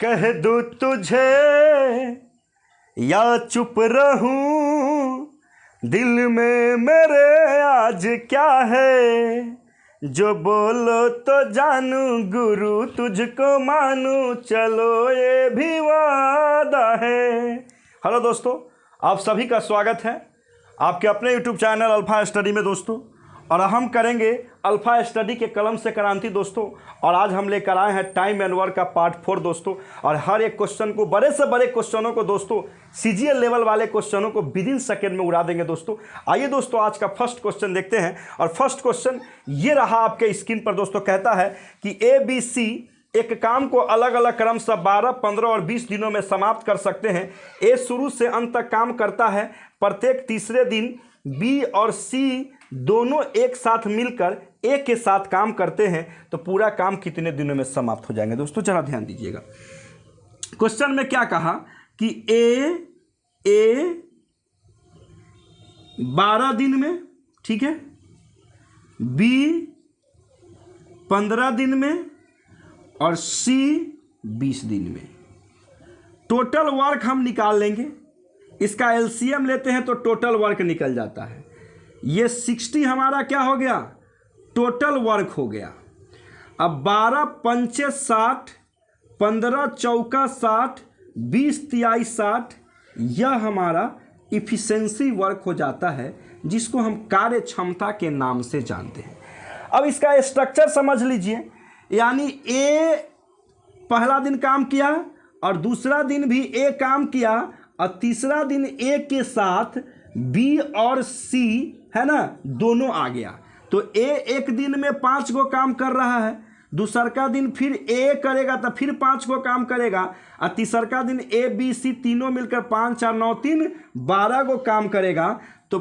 कह दूं तुझे या चुप रहूं, दिल में मेरे आज क्या है, जो बोलो तो जानू गुरु तुझको मानू, चलो ये भी वादा है। हेलो दोस्तों, आप सभी का स्वागत है आपके अपने यूट्यूब चैनल अल्फा स्टडी में दोस्तों। और हम करेंगे अल्फा स्टडी के कलम से क्रांति दोस्तों। और आज हम लेकर आए हैं टाइम एंड वर्क का पार्ट 4 दोस्तों। और हर एक क्वेश्चन को, बड़े से बड़े क्वेश्चनों को दोस्तों, सीजीएल लेवल वाले क्वेश्चनों को विद इन सेकेंड में उड़ा देंगे दोस्तों। आइए दोस्तों, आज का फर्स्ट क्वेश्चन देखते हैं। और फर्स्ट क्वेश्चन ये रहा आपके स्क्रीन पर दोस्तों। कहता है कि ABC एक काम को अलग अलग क्रम से 12, 15 और 20 दिनों में समाप्त कर सकते हैं। ए शुरू से अंत तक काम करता है। प्रत्येक तीसरे दिन बी और सी दोनों एक साथ मिलकर ए के साथ काम करते हैं, तो पूरा काम कितने दिनों में समाप्त हो जाएंगे दोस्तों। जरा ध्यान दीजिएगा, क्वेश्चन में क्या कहा कि ए 12 दिन में, ठीक है, बी 15 दिन में और सी 20 दिन में। टोटल वर्क हम निकाल लेंगे, इसका एलसीएम लेते हैं तो टोटल वर्क निकल जाता है। ये 60 हमारा क्या हो गया, टोटल वर्क हो गया। अब 12 पंचे 60, 15 चौका 60, 20 तिहाई 60, यह हमारा इफिशिएंसी वर्क हो जाता है, जिसको हम कार्य क्षमता के नाम से जानते हैं। अब इसका स्ट्रक्चर समझ लीजिए, यानी ए पहला दिन काम किया और दूसरा दिन भी ए काम किया और तीसरा दिन ए के साथ बी और सी, है ना, दोनों आ गया। तो ए एक दिन में 5 गो काम कर रहा है, दूसरा दिन फिर ए करेगा तो फिर 5 गो काम करेगा और तीसरा दिन ए बी सी तीनों मिलकर 5 4 9 3 12 गो काम करेगा। तो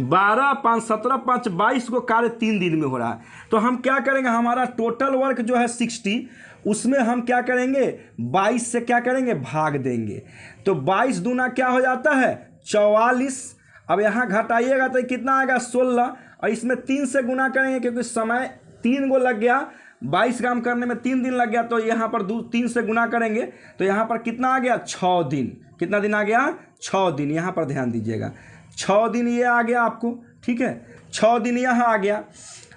12 5 17 5 22 गो कार्य 3 दिन में हो रहा है। तो हम क्या करेंगे, हमारा टोटल वर्क जो है 60, उसमें हम क्या करेंगे, 22 से क्या करेंगे, भाग देंगे। तो 22 दूना क्या हो जाता है, 44। अब यहाँ घटाइएगा तो कितना आएगा, 16। और इसमें 3 से गुना करेंगे क्योंकि समय 3 गो लग गया, 22 काम करने में 3 दिन लग गया। तो यहाँ पर 3 से गुना करेंगे तो यहाँ पर कितना आ गया, 6 दिन। कितना दिन आ गया, 6 दिन। यहाँ पर ध्यान दीजिएगा, 6 दिन ये आ गया आपको, ठीक है, 6 दिन यहाँ आ गया।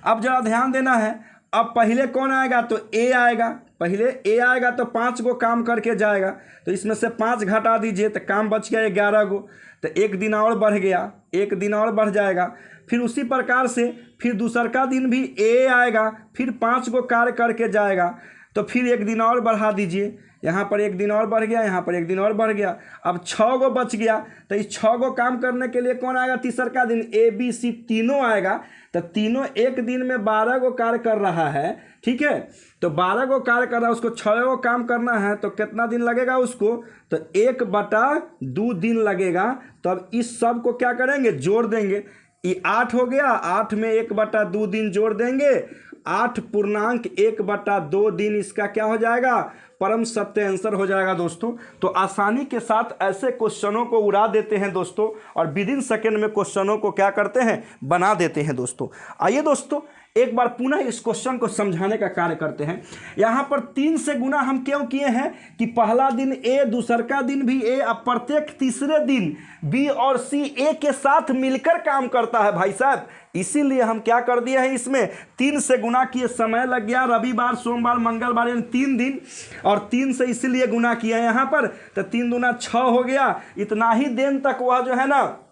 अब जरा ध्यान देना है, अब पहले कौन आएगा, तो ए आएगा। पहले ए आएगा तो 5 गो काम करके जाएगा, तो इसमें से 5 घटा दीजिए तो काम बच गया 11 गो। तो 1 दिन और बढ़ गया, 1 दिन और बढ़ जाएगा। फिर उसी प्रकार से फिर दूसरा दिन भी ए आएगा, फिर 5 गो कार्य करके जाएगा, तो फिर 1 दिन और बढ़ा दीजिए। यहाँ पर 1 दिन और बढ़ गया, यहाँ पर 1 दिन और बढ़ गया। अब 6 गो बच गया। तो इस 6 गो काम करने के लिए कौन आएगा, तीसरा दिन ए बी सी तीनों आएगा। तो तीनों एक दिन में 12 गो कार्य कर रहा है, ठीक है। तो 12 गो कार्य कर रहा है, उसको 6 गो काम करना है, तो कितना दिन लगेगा उसको, तो 1/2 दिन लगेगा। तो अब इस सब को क्या करेंगे, जोड़ देंगे। ये 8 हो गया, 8 में 1/2 दिन जोड़ देंगे, 8.1/2 दिन इसका क्या हो जाएगा, परम सत्य आंसर हो जाएगा दोस्तों। तो आसानी के साथ ऐसे क्वेश्चनों को उड़ा देते हैं दोस्तों, और विद इन सेकेंड में क्वेश्चनों को क्या करते हैं, बना देते हैं दोस्तों। आइए दोस्तों, एक बार पुनः इस क्वेश्चन को समझाने का कार्य करते हैं। यहाँ पर 3 से गुना हम क्यों किए हैं कि पहला दिन ए, दूसरा दिन भी ए, अब प्रत्येक तीसरे दिन बी और सी ए के साथ मिलकर काम करता है भाई साहब। इसीलिए हम क्या कर दिए हैं, इसमें 3 से गुना किए, समय लग गया रविवार सोमवार मंगलवार, यानी 3 दिन, और 3 से इसीलिए गुना किया यहाँ पर। तो 3 दूना 6 हो गया। इतना ही दिन तक वह जो है ना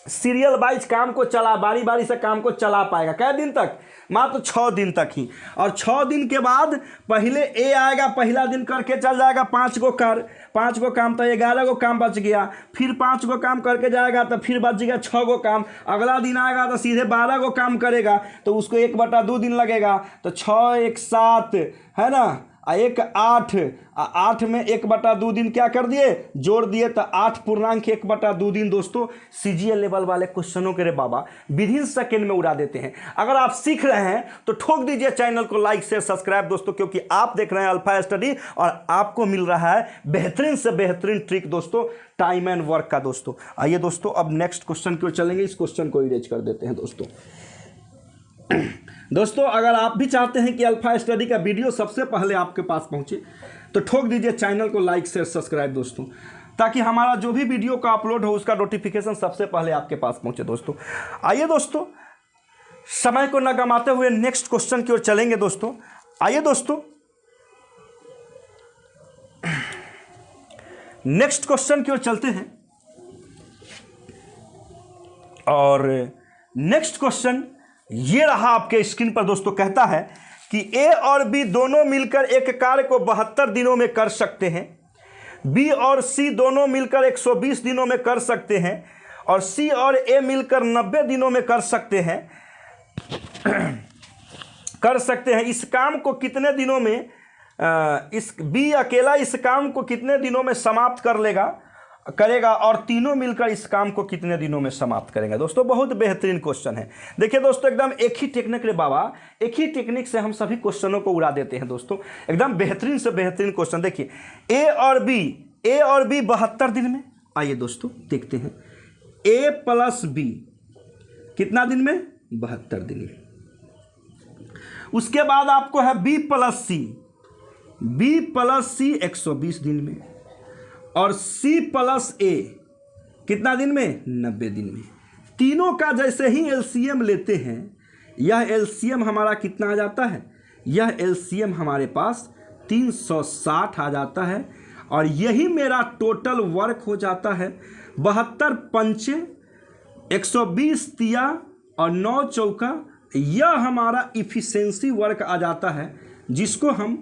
सीरियल वाइज काम को चला, बारी बारी से काम को चला पाएगा। कै दिन तक, मात्र 6 दिन तक ही। और 6 दिन के बाद पहले ए आएगा, पहला दिन करके चल जाएगा 5 गो कर, 5 गो काम, तो 11 गो काम बच गया। फिर 5 गो काम करके जाएगा तो फिर बच गया 6 गो काम। अगला दिन आएगा तो सीधे 12 गो काम करेगा, तो उसको 1/2 दिन लगेगा। तो 6 1 7, है ना, 1 8, 8 में 1/2 दिन क्या कर दिए, जोड़ दिए, तो 8.1/2 दिन दोस्तों सीजीएल लेवल वाले क्वेश्चनों के रे बाबा विद इन सेकेंड में उड़ा देते हैं। अगर आप सीख रहे हैं तो ठोक दीजिए चैनल को लाइक शेयर सब्सक्राइब दोस्तों, क्योंकि आप देख रहे हैं अल्फा स्टडी और आपको मिल रहा है बेहतरीन से बेहतरीन ट्रिक दोस्तों टाइम एंड वर्क का दोस्तों। आइए दोस्तों, अब नेक्स्ट क्वेश्चन की ओर चलेंगे। इस क्वेश्चन को इरेज कर देते हैं दोस्तों। दोस्तों अगर आप भी चाहते हैं कि अल्फा स्टडी का वीडियो सबसे पहले आपके पास पहुंचे तो ठोक दीजिए चैनल को लाइक शेयर सब्सक्राइब दोस्तों, ताकि हमारा जो भी वीडियो का अपलोड हो उसका नोटिफिकेशन सबसे पहले आपके पास पहुंचे दोस्तों। आइए दोस्तों, समय को न गंवाते हुए नेक्स्ट क्वेश्चन की ओर चलेंगे दोस्तों। आइए दोस्तों, नेक्स्ट क्वेश्चन की ओर चलते हैं और नेक्स्ट क्वेश्चन ये रहा आपके स्क्रीन पर दोस्तों। कहता है कि ए और बी दोनों मिलकर एक कार्य को 72 दिनों में कर सकते हैं, बी और सी दोनों मिलकर 120 दिनों में कर सकते हैं और सी और ए मिलकर 90 दिनों में कर सकते हैं इस काम को कितने दिनों में इस बी अकेला इस काम को कितने दिनों में समाप्त करेगा और तीनों मिलकर इस काम को कितने दिनों में समाप्त करेंगे। दोस्तों बहुत बेहतरीन क्वेश्चन है। देखिए दोस्तों, एकदम एक ही टेक्निक रे बाबा, एक ही टेक्निक से हम सभी क्वेश्चनों को उड़ा देते हैं दोस्तों। एकदम बेहतरीन से बेहतरीन क्वेश्चन। देखिए ए और बी 72 दिन में। आइए दोस्तों देखते हैं, ए प्लस बी कितना दिन में? 72 दिन में। उसके बाद आपको है बी प्लस सी 120 दिन में और सी प्लस ए कितना दिन में? 90 दिन में। तीनों का जैसे ही एलसीएम लेते हैं, यह एलसीएम हमारा कितना आ जाता है? यह एलसीएम हमारे पास 360 आ जाता है और यही मेरा टोटल वर्क हो जाता है। 72 पंचे 120 तिया और 9 चौका, यह हमारा इफिशिएंसी वर्क आ जाता है, जिसको हम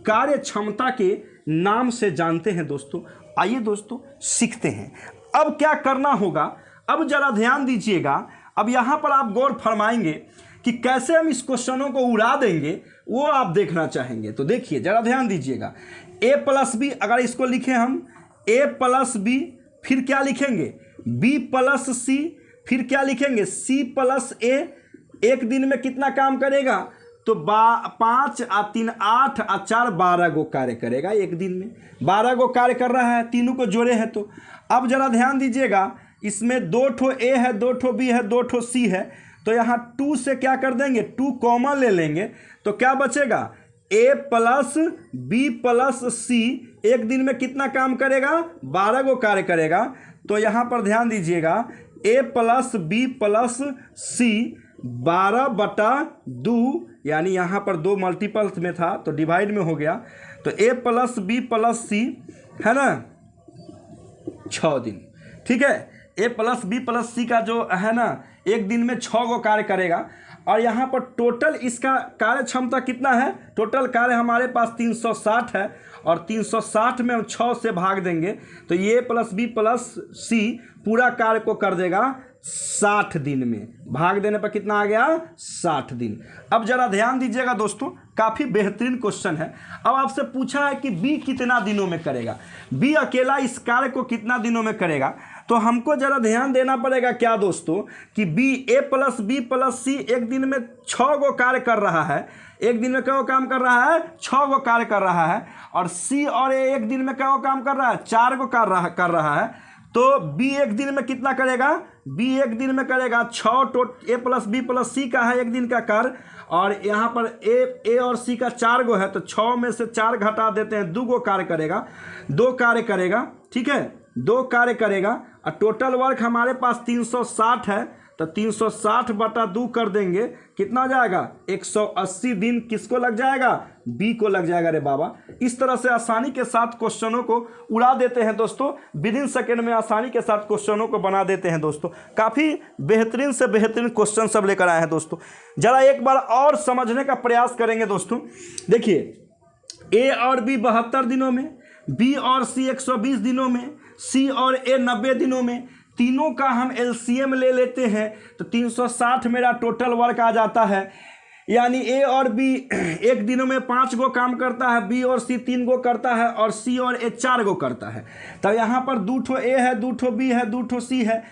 कार्य क्षमता के नाम से जानते हैं दोस्तों। आइए दोस्तों सीखते हैं। अब क्या करना होगा, अब जरा ध्यान दीजिएगा। अब यहाँ पर आप गौर फरमाएंगे कि कैसे हम इस क्वेश्चनों को उड़ा देंगे, वो आप देखना चाहेंगे। तो देखिए जरा ध्यान दीजिएगा। ए प्लस बी, अगर इसको लिखें हम ए प्लस बी, फिर क्या लिखेंगे? बी प्लस सी, फिर क्या लिखेंगे? सी प्लस ए। एक दिन में कितना काम करेगा? तो 5 और 3 8 और 4 12 गो कार्य करेगा एक दिन में। 12 गो कार्य कर रहा है, तीनों को जोड़े हैं। तो अब जरा ध्यान दीजिएगा, इसमें 2 ठो ए है, 2 ठो बी है, 2 ठो सी है। तो यहाँ 2 से क्या कर देंगे? 2 कॉमन ले लेंगे तो क्या बचेगा? ए प्लस बी प्लस सी एक दिन में कितना काम करेगा? 12 गो कार्य करेगा। तो यहाँ पर ध्यान दीजिएगा, ए प्लस बी प्लस सी 12/2, यानी यहाँ पर 2 मल्टीपल्स में था तो डिवाइड में हो गया। तो ए प्लस बी प्लस सी है ना 6 दिन। ठीक है, ए प्लस बी प्लस सी का जो है ना एक दिन में 6 गो कार्य करेगा। और यहाँ पर टोटल इसका कार्य क्षमता कितना है? टोटल कार्य हमारे पास 360 है और 360 में हम 6 से भाग देंगे तो ये प्लस बी प्लस सी पूरा कार्य को कर देगा 60 दिन में। भाग देने पर कितना आ गया? 60 दिन। अब जरा ध्यान दीजिएगा दोस्तों, काफ़ी बेहतरीन क्वेश्चन है। अब आपसे पूछा है कि बी कितना दिनों में करेगा, बी अकेला इस कार्य को कितना दिनों में करेगा। तो हमको जरा ध्यान देना पड़ेगा क्या दोस्तों, कि बी ए प्लस बी प्लस सी एक दिन में 6 गो कार्य कर रहा है। एक दिन में क्या काम कर रहा है? 6 गो कार्य कर रहा है। और सी और ए एक दिन में क्या काम कर रहा है? 4 गो कर रहा है। तो बी एक दिन में कितना करेगा? बी एक दिन में करेगा 6। ए प्लस बी प्लस सी का है एक दिन का कार्य और यहाँ पर ए और सी का 4 गो है तो 6 में से 4 घटा देते हैं, 2 गो कार्य करेगा, 2 कार्य करेगा। ठीक है, 2 कार्य करेगा और टोटल वर्क हमारे पास 360 है तो 360/2 कर देंगे, कितना हो जाएगा? 180 दिन किसको लग जाएगा? बी को लग जाएगा रे बाबा। इस तरह से आसानी के साथ क्वेश्चनों को उड़ा देते हैं दोस्तों। विद इन सेकेंड में आसानी के साथ क्वेश्चनों को बना देते हैं दोस्तों। काफ़ी बेहतरीन से बेहतरीन क्वेश्चन सब लेकर आए हैं दोस्तों। जरा एक बार और समझने का प्रयास करेंगे दोस्तों। देखिए, ए और बी 72 दिनों में, बी और सी 120 दिनों में, सी और ए 90 दिनों में। तीनों का हम एलसीएम ले लेते हैं तो 360 मेरा टोटल वर्क आ जाता है। यानी ए और बी एक दिनों में 5 गो काम करता है, बी और सी 3 गो करता है और सी और ए 4 गो करता है। तब यहाँ पर 2 ठो ए है, 2 ठो बी है, 2 ठो सी है।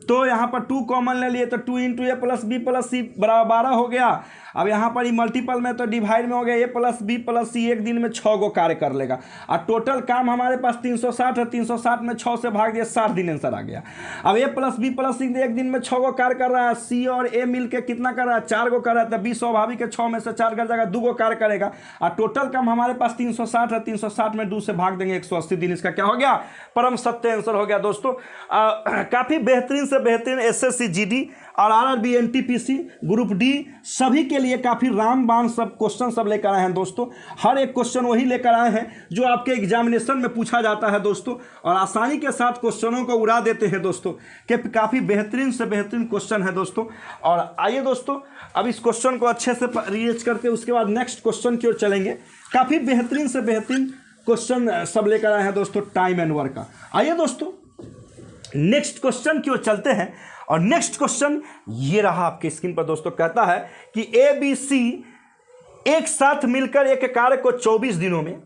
तो यहाँ पर 2 कॉमन ले लिए तो 2 इंटू ए प्लस बी प्लस सी बराबर 12 हो गया। अब यहाँ पर ही मल्टीपल में तो डिवाइड में हो गया ए प्लस बी प्लस सी, एक दिन में 6 गो कार्य कर लेगा। और टोटल काम हमारे पास 360 है, 360 में 6 से भाग दिया, 60 दिन आंसर आ गया। अब ए प्लस बी प्लस सी एक दिन में 6 गो कार्य कर रहा है, सी और ए मिल के कितना कर रहा है, 4 गो कर रहा है। तो बी स्वाभाविक है 6 में से 4 कर जाएगा, 2 गो कार्य करेगा। और टोटल काम हमारे पास 360 है, 360 में 2 से भाग देंगे 180 दिन, इसका क्या हो गया, परम सत्य आंसर हो गया। दोस्तों काफ़ी बेहतरीन से बेहतरीन एसएससी जीडी और आरआरबी एनटीपीसी ग्रुप डी सभी के लिए काफ़ी रामबाण सब क्वेश्चन सब लेकर आए हैं दोस्तों। हर एक क्वेश्चन वही लेकर आए हैं जो आपके एग्जामिनेशन में पूछा जाता है दोस्तों, और आसानी के साथ क्वेश्चनों को उड़ा देते हैं दोस्तों, कि काफ़ी बेहतरीन से बेहतरीन क्वेश्चन है दोस्तों। और आइए दोस्तों अब इस क्वेश्चन को अच्छे से रिएज करके उसके बाद नेक्स्ट क्वेश्चन की ओर चलेंगे। काफ़ी बेहतरीन से बेहतरीन क्वेश्चन सब लेकर आए हैं दोस्तों टाइम एंड वर्क का। आइए दोस्तों नेक्स्ट क्वेश्चन की ओर चलते हैं। और नेक्स्ट क्वेश्चन ये रहा आपके स्क्रीन पर दोस्तों, कहता है कि ए बी सी एक साथ मिलकर एक कार्य को 24 दिनों में,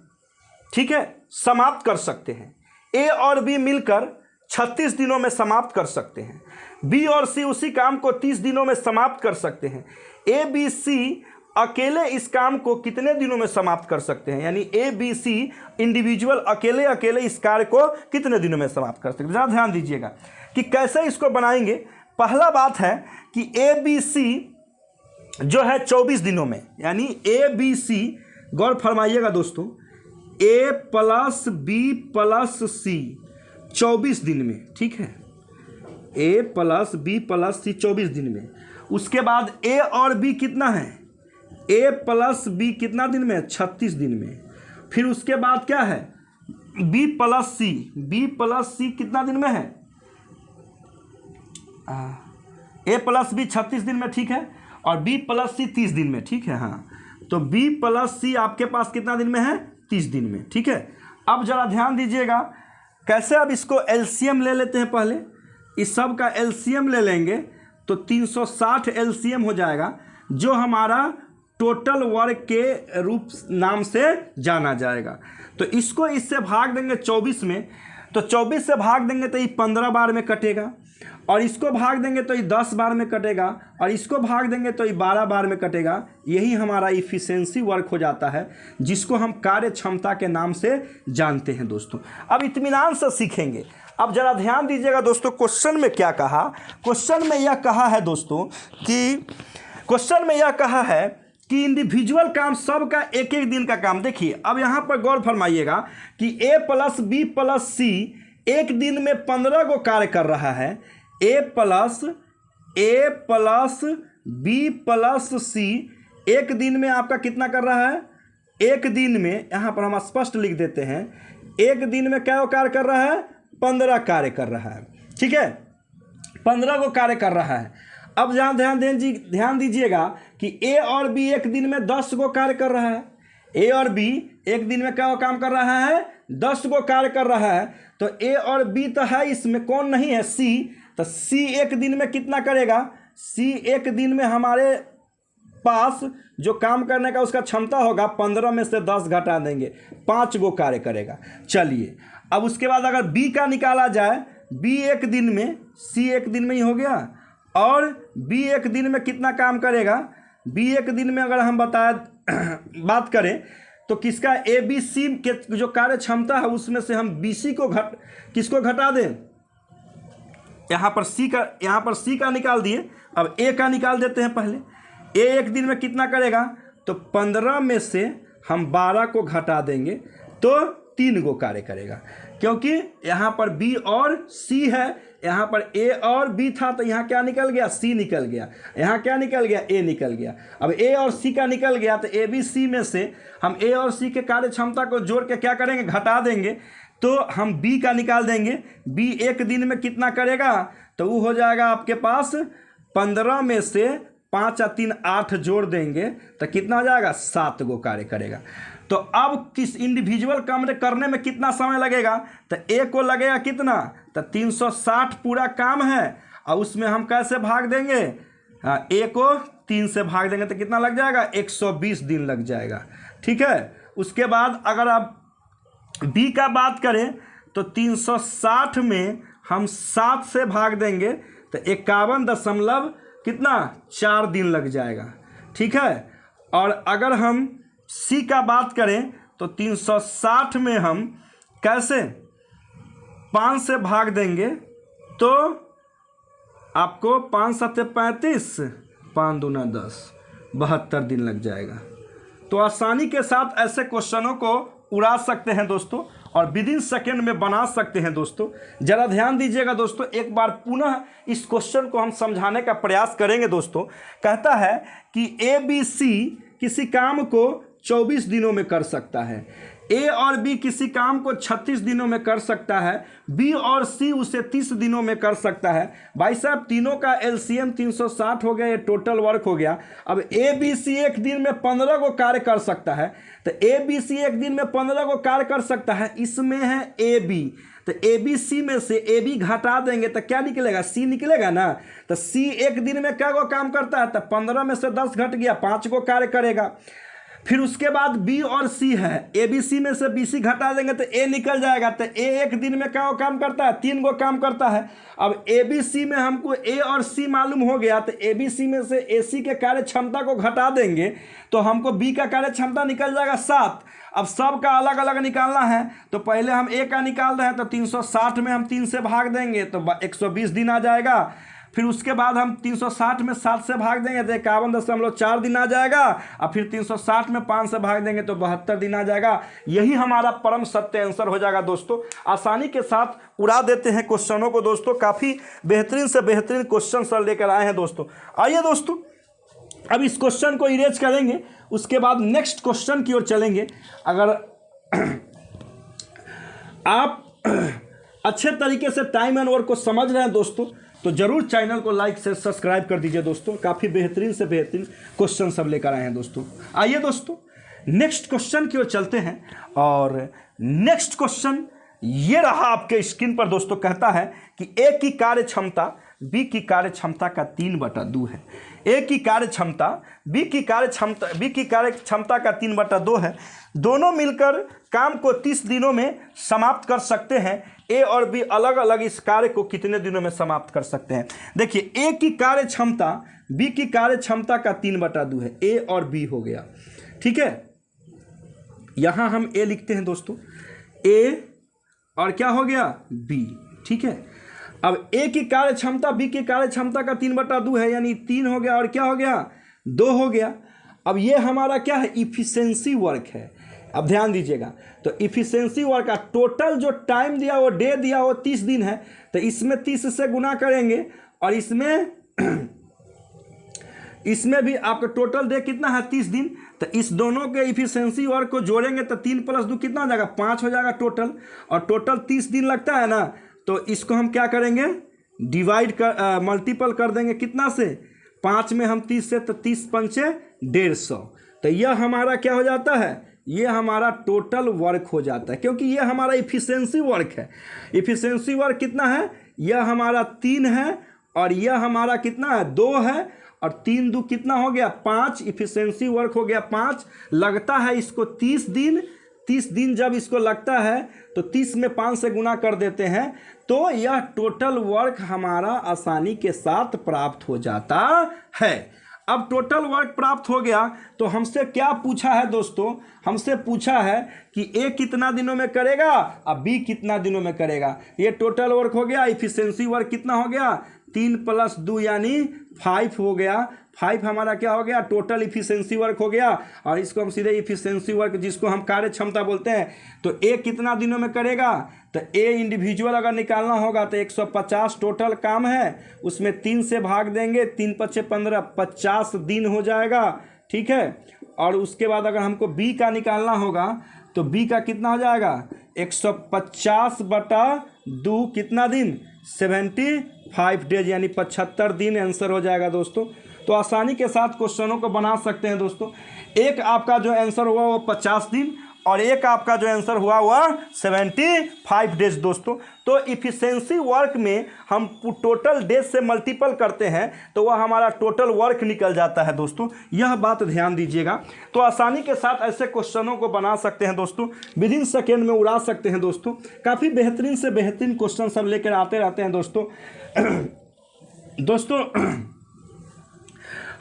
ठीक है, समाप्त कर सकते हैं। ए और बी मिलकर 36 दिनों में समाप्त कर सकते हैं। बी और सी उसी काम को 30 दिनों में समाप्त कर सकते हैं। ए बी सी अकेले इस काम को कितने दिनों में समाप्त कर सकते हैं, यानी ए बी सी इंडिविजुअल अकेले अकेले इस कार्य को कितने दिनों में समाप्त कर सकते हैं। ज़रा ध्यान दीजिएगा कि कैसे इसको बनाएंगे। पहला बात है कि ए बी सी जो है 24 दिनों में, यानी ए बी सी, गौर फरमाइएगा दोस्तों, ए प्लस बी प्लस सी 24 दिन में, ठीक है, ए प्लस बी प्लस सी 24 दिन में। उसके बाद ए और बी कितना है, ए प्लस बी कितना दिन में, 36 दिन में। फिर उसके बाद क्या है, बी प्लस सी, बी प्लस सी कितना दिन में है, ए प्लस बी 36 दिन में, ठीक है, और बी प्लस सी 30 दिन में, ठीक है। हाँ, तो बी प्लस सी आपके पास कितना दिन में है, 30 दिन में, ठीक है। अब जरा ध्यान दीजिएगा कैसे, अब इसको एलसीएम ले लेते हैं। पहले इस सब का एलसीएम ले लेंगे तो 360 एलसीएम हो जाएगा, जो हमारा टोटल वर्क के रूप नाम से जाना जाएगा। तो इसको इससे भाग देंगे 24 में, तो 24 से भाग देंगे तो ये 15 बार में कटेगा, और इसको भाग देंगे तो ये 10 बार में कटेगा, और इसको भाग देंगे तो ये 12 बार में कटेगा। यही हमारा इफिशिएंसी वर्क हो जाता है, जिसको हम कार्य क्षमता के नाम से जानते हैं दोस्तों। अब इत्मीनान से सीखेंगे। अब जरा ध्यान दीजिएगा दोस्तों, क्वेश्चन में क्या कहा। क्वेश्चन में यह कहा है दोस्तों कि इंडिविजुअल काम सबका एक एक दिन का काम। देखिए अब यहाँ पर गौर फरमाइएगा कि ए प्लस बी प्लस सी एक दिन में 15 गो कार्य कर रहा है। ए प्लस बी प्लस सी एक दिन में आपका कितना कर रहा है, एक दिन में, यहाँ पर हम स्पष्ट लिख देते हैं, एक दिन में क्या कार्य कर रहा है, 15 कार्य कर रहा है, ठीक है, 15 गो कार्य कर रहा है। अब जहाँ ध्यान दीजिएगा कि ए और बी एक दिन में 10 गो कार्य कर रहा है। ए और बी एक दिन में क्या काम कर रहा है, 10 गो कार्य कर रहा है। तो ए और बी तो है, इसमें कौन नहीं है, सी। तो सी एक दिन में कितना करेगा, सी एक दिन में हमारे पास जो काम करने का उसका क्षमता होगा 15 में से 10 घटा देंगे, 5 गो कार्य करेगा। चलिए अब उसके बाद अगर बी का निकाला जाए, बी एक दिन में, सी एक दिन में ही हो गया, और बी एक दिन में कितना काम करेगा, बी एक दिन में अगर हम बात करें तो किसका, ए बी सी के जो कार्य क्षमता है उसमें से हम बी सी को किसको घटा दें, यहाँ पर सी का निकाल दिए। अब ए का निकाल देते हैं पहले। ए एक दिन में कितना करेगा, तो 15 में से हम 12 को घटा देंगे तो 3 गो कार्य करेगा, क्योंकि यहाँ पर बी और सी है, यहाँ पर ए और बी था, तो यहाँ क्या निकल गया, सी निकल गया, यहाँ क्या निकल गया, ए निकल गया। अब ए और सी का निकल गया तो ए बी सी में से हम ए और सी के कार्य क्षमता को जोड़ के क्या करेंगे, घटा देंगे, तो हम बी का निकाल देंगे। बी एक दिन में कितना करेगा, तो वो हो जाएगा आपके पास 15 में से 5 और 3 8 जोड़ देंगे तो कितना हो जाएगा, 7 गो कार्य करेगा। तो अब किस इंडिविजुअल काम करने में कितना समय लगेगा, तो ए को लगेगा कितना, तो 360 पूरा काम है, और उसमें हम कैसे भाग देंगे, ए को 3 से भाग देंगे तो कितना लग जाएगा, 120 दिन लग जाएगा, ठीक है। उसके बाद अगर आप बी का बात करें तो 360 में हम 7 से भाग देंगे तो 51 कितना 4 दिन लग जाएगा। ठीक है, और अगर हम सी का बात करें तो 360 में हम कैसे 5 से भाग देंगे तो आपको 5 7 35, 5 दूना 10, 72 दिन लग जाएगा। तो आसानी के साथ ऐसे क्वेश्चनों को उड़ा सकते हैं दोस्तों और विद इन सेकेंड में बना सकते हैं दोस्तों। जरा ध्यान दीजिएगा दोस्तों, एक बार पुनः इस क्वेश्चन को हम समझाने का प्रयास करेंगे दोस्तों। कहता है कि ABC किसी काम को 24 दिनों में कर सकता है, A और B किसी काम को 36 दिनों में कर सकता है, B और C उसे 30 दिनों में कर सकता है। भाई साहब तीनों का LCM 360 हो गया, ये टोटल वर्क हो गया। अब ABC एक दिन में 15 को कार्य कर सकता है, तो ABC एक दिन में 15 को कार्य कर सकता है। इसमें है AB, तो ABC में से AB घटा देंगे तो क्या निकलेगा, C निकलेगा ना। तो C एक दिन में क्या को काम करता है, तो 15 में से 10 घट गया, 5 को कार्य करेगा। फिर उसके बाद B और C है, ABC में से BC घटा देंगे तो A निकल जाएगा, तो A एक दिन में क्या काम करता है, 3 को काम करता है। अब ABC में हमको A और C मालूम हो गया, तो ABC में से AC के कार्य क्षमता को घटा देंगे तो हमको B का कार्य क्षमता निकल जाएगा 7। अब सब का अलग अलग निकालना है, तो पहले हम A का निकाल रहे हैं, तो 360 में हम 3 से भाग देंगे तो 120 दिन आ जाएगा। फिर उसके बाद हम 360 में 7 से भाग देंगे तो 51.4 दिन आ जाएगा, और फिर 360 में 5 से भाग देंगे तो 72 दिन आ जाएगा। यही हमारा परम सत्य आंसर हो जाएगा दोस्तों। आसानी के साथ उड़ा देते हैं क्वेश्चनों को दोस्तों। काफ़ी बेहतरीन से बेहतरीन क्वेश्चन सर लेकर आए हैं दोस्तों। आइए दोस्तों अब इस क्वेश्चन को इरेज करेंगे, उसके बाद नेक्स्ट क्वेश्चन की ओर चलेंगे। अगर आप अच्छे तरीके से टाइम एंड वर्क को समझ रहे हैं दोस्तों तो जरूर चैनल को लाइक से सब्सक्राइब कर दीजिए दोस्तों। काफ़ी बेहतरीन से बेहतरीन क्वेश्चन सब लेकर आए हैं दोस्तों। आइए दोस्तों नेक्स्ट क्वेश्चन की ओर चलते हैं, और नेक्स्ट क्वेश्चन ये रहा आपके स्क्रीन पर दोस्तों। कहता है कि A की कार्य क्षमता B की कार्य क्षमता का 3/2 है। A की कार्य क्षमता B की कार्य क्षमता का 3/2 है। दोनों मिलकर काम को 30 दिनों में समाप्त कर सकते हैं। A और B अलग अलग इस कार्य को कितने दिनों में समाप्त कर सकते हैं। देखिए A की कार्य क्षमता B की कार्य क्षमता का 3/2 है। A और B हो गया, ठीक है। यहां हम A लिखते हैं दोस्तों, A और क्या हो गया B, ठीक है। अब A की कार्य क्षमता B की कार्य क्षमता का 3/2 है, यानी 3 हो गया, और क्या हो गया 2 हो गया। अब ये हमारा क्या है, इफिशिएंसी वर्क है। अब ध्यान दीजिएगा, तो इफिशिएंसी वर्क का टोटल जो टाइम दिया वो डे दिया वो 30 दिन है, तो इसमें 30 से गुना करेंगे, और इसमें भी आपका टोटल डे कितना है 30 दिन। तो इस दोनों के इफिशिएंसी वर्क को जोड़ेंगे तो 3 + 2 कितना हो जाएगा 5 हो जाएगा टोटल, और टोटल 30 दिन लगता है ना। तो इसको हम क्या करेंगे, डिवाइड कर मल्टीपल कर देंगे कितना से, 5 में हम 30 से, तो 30 × 5 = 150। तो यह हमारा क्या हो जाता है, ये हमारा टोटल वर्क हो जाता है, क्योंकि ये हमारा इफिशिएंसी वर्क है। इफिशिएंसी वर्क कितना है, यह हमारा 3 है, और यह हमारा कितना है 2 है, और 3 × 2 कितना हो गया 5। इफिशिएंसी वर्क हो गया 5। लगता है इसको 30 दिन। 30 दिन जब इसको लगता है तो 30 में 5 से गुना कर देते हैं, तो यह टोटल वर्क हमारा आसानी के साथ प्राप्त हो जाता है। अब टोटल वर्क प्राप्त हो गया तो हमसे क्या पूछा है दोस्तों, हमसे पूछा है कि A कितना दिनों में करेगा और B कितना दिनों में करेगा। ये टोटल वर्क हो गया। इफिशिएंसी वर्क कितना हो गया 3 + 2 यानी 5 हो गया। 5 हमारा क्या हो गया, टोटल इफिशिएंसी वर्क हो गया। और इसको हम सीधे इफिशिएंसी वर्क जिसको हम कार्य क्षमता बोलते हैं, तो A कितना दिनों में करेगा, तो A इंडिविजुअल अगर निकालना होगा तो 150 टोटल काम है, उसमें 3 से भाग देंगे, 3 × 5 = 15, 50 दिन हो जाएगा, ठीक है। और उसके बाद अगर हमको B का निकालना होगा तो B का कितना हो जाएगा 150/2 कितना दिन 75 डेज, यानी 75 दिन आंसर हो जाएगा दोस्तों। तो आसानी के साथ क्वेश्चनों को बना सकते हैं दोस्तों। एक आपका जो आंसर हुआ वो 50 दिन, और एक आपका जो आंसर हुआ वह 75 डेज दोस्तों। तो इफिशिएंसी वर्क में हम टोटल डेज से मल्टीपल करते हैं तो वह हमारा टोटल वर्क निकल जाता है दोस्तों। यह बात ध्यान दीजिएगा। तो आसानी के साथ ऐसे क्वेश्चनों को बना सकते हैं दोस्तों, विद इन सेकेंड में उड़ा सकते हैं दोस्तों। काफ़ी बेहतरीन से बेहतरीन क्वेश्चन सब लेकर आते रहते हैं दोस्तों। दोस्तों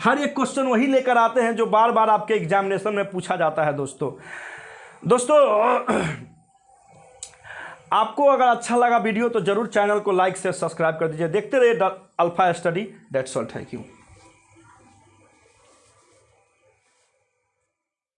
हर एक क्वेश्चन वही लेकर आते हैं जो बार बार आपके एग्जामिनेशन में पूछा जाता है। दोस्तों आपको अगर अच्छा लगा वीडियो तो जरूर चैनल को लाइक से सब्सक्राइब कर दीजिए। देखते रहिए alpha study. That's all, thank you.